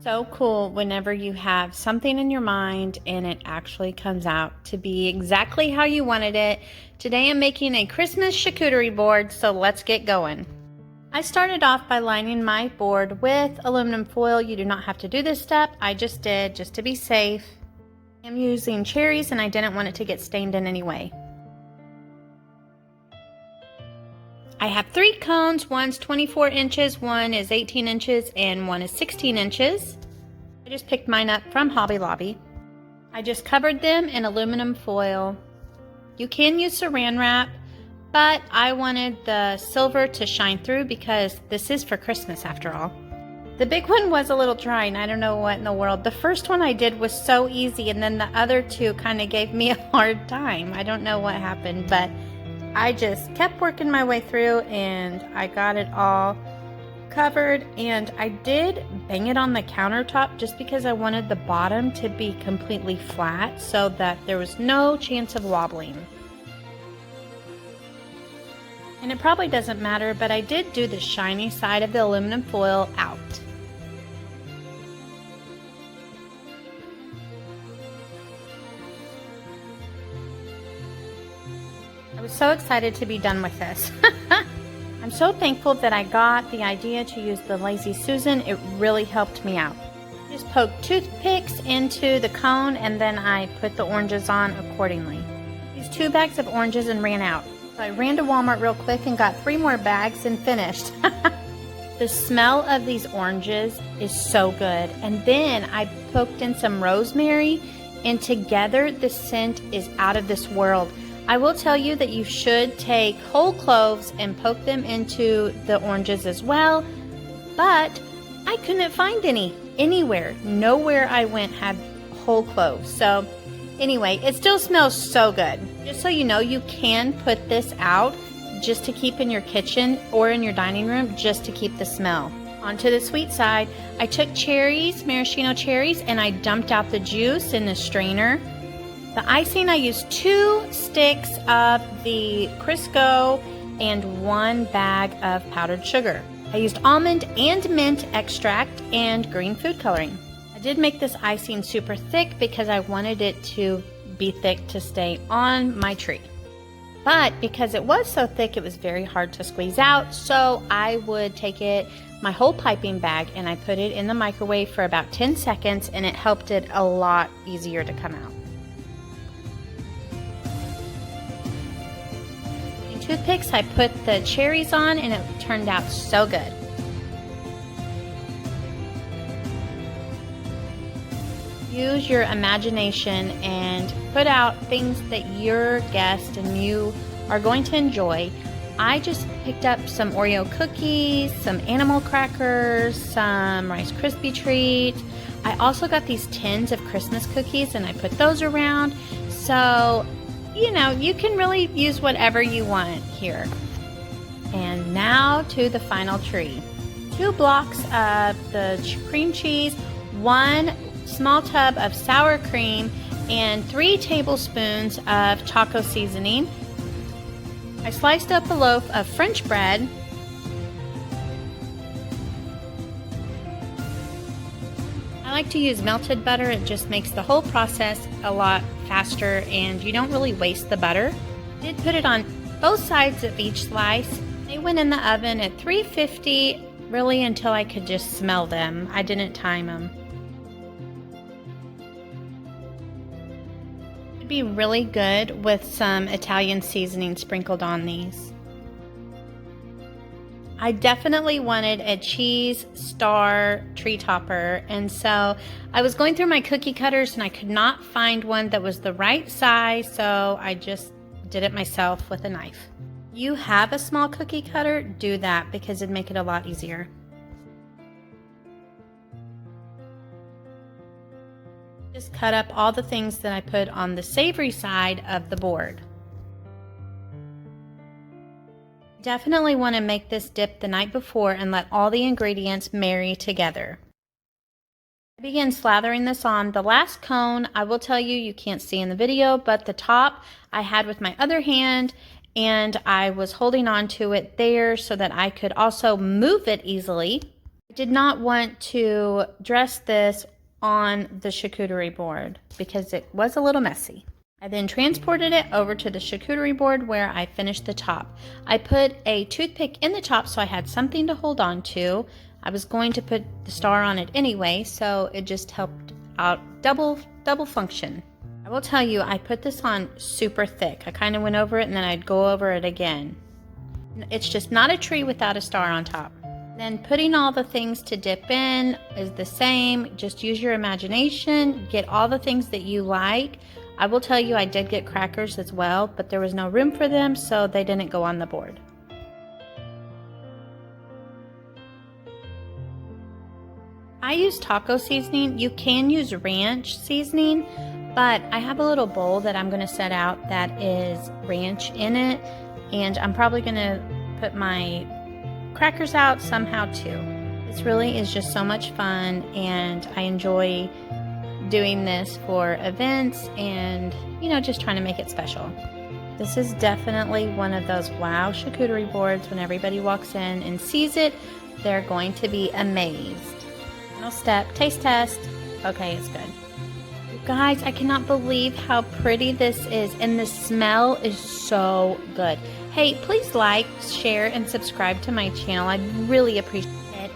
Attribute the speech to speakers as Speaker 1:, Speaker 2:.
Speaker 1: So cool whenever you have something in your mind and it actually comes out to be exactly how you wanted it. Today I'm making a Christmas charcuterie board, so let's get going. I started off by lining my board with aluminum foil. You do not have to do this step. I just did, just to be safe. I'm using cherries and I didn't want it to get stained in any way. I have 3 cones. One's 24 inches, one is 18 inches, and one is 16 inches. I just picked mine up from Hobby Lobby. I just covered them in aluminum foil. You can use saran wrap, but I wanted the silver to shine through because this is for Christmas after all. The big one was a little dry, and I don't know what in the world. The first one I did was so easy, and then the other two kind of gave me a hard time. I don't know what happened, but I just kept working my way through and I got it all covered, and I did bang it on the countertop just because I wanted the bottom to be completely flat so that there was no chance of wobbling. And it probably doesn't matter, but I did do the shiny side of the aluminum foil out. I was so excited to be done with this. I'm so thankful that I got the idea to use the Lazy Susan. It really helped me out. I just poked toothpicks into the cone and then I put the oranges on accordingly. These 2 bags of oranges and ran out. So I ran to Walmart real quick and got 3 more bags and finished. The smell of these oranges is so good. And then I poked in some rosemary, and together the scent is out of this world. I will tell you that you should take whole cloves and poke them into the oranges as well, but I couldn't find any anywhere. Nowhere I went had whole cloves. So anyway, it still smells so good. Just so you know, you can put this out just to keep in your kitchen or in your dining room just to keep the smell. Onto the sweet side, I took cherries, maraschino cherries, and I dumped out the juice in the strainer. The icing, I used 2 sticks of the Crisco and 1 bag of powdered sugar. I used almond and mint extract and green food coloring. I did make this icing super thick because I wanted it to be thick to stay on my tree. But because it was so thick, it was very hard to squeeze out, so I would take my whole piping bag, and I put it in the microwave for about 10 seconds, and it helped it a lot easier to come out. Toothpicks, I put the cherries on and it turned out so good. Use your imagination and put out things that your guest and you are going to enjoy. I just picked up some Oreo cookies, some animal crackers, some Rice Krispie treats. I also got these tins of Christmas cookies and I put those around. So you know, you can really use whatever you want here. And now to the final tree. 2 blocks of the cream cheese, 1 small tub of sour cream, and 3 tablespoons of taco seasoning. I sliced up a loaf of French bread. I like to use melted butter. It just makes the whole process a lot faster and you don't really waste the butter. I did put it on both sides of each slice. They went in the oven at 350 really until I could just smell them. I didn't time them. It'd be really good with some Italian seasoning sprinkled on these. I definitely wanted a cheese star tree topper, and so I was going through my cookie cutters and I could not find one that was the right size, so I just did it myself with a knife. You have a small cookie cutter, do that because it'd make it a lot easier. Just cut up all the things that I put on the savory side of the board. Definitely want to make this dip the night before and let all the ingredients marry together. I began slathering this on. The last cone, I will tell you, you can't see in the video, but the top I had with my other hand, and I was holding on to it there so that I could also move it easily. I did not want to dress this on the charcuterie board because it was a little messy. I then transported it over to the charcuterie board where I finished the top. I put a toothpick in the top so I had something to hold on to. I was going to put the star on it anyway, so it just helped out double function. I will tell you, I put this on super thick. I kind of went over it and then I'd go over it again. It's just not a tree without a star on top. Then putting all the things to dip in is the same. Just use your imagination. Get all the things that you like. I will tell you, I did get crackers as well, but there was no room for them, so they didn't go on the board. I use taco seasoning. You can use ranch seasoning, but I have a little bowl that I'm going to set out that is ranch in it, and I'm probably going to put my crackers out somehow too. This really is just so much fun, and I enjoy doing this for events and, you know, just trying to make it special. This is definitely one of those wow charcuterie boards. When everybody walks in and sees it, they're going to be amazed. Final step, taste test. Okay, it's good. You guys, I cannot believe how pretty this is, and the smell is so good. Hey, please like, share, and subscribe to my channel. I'd really appreciate it.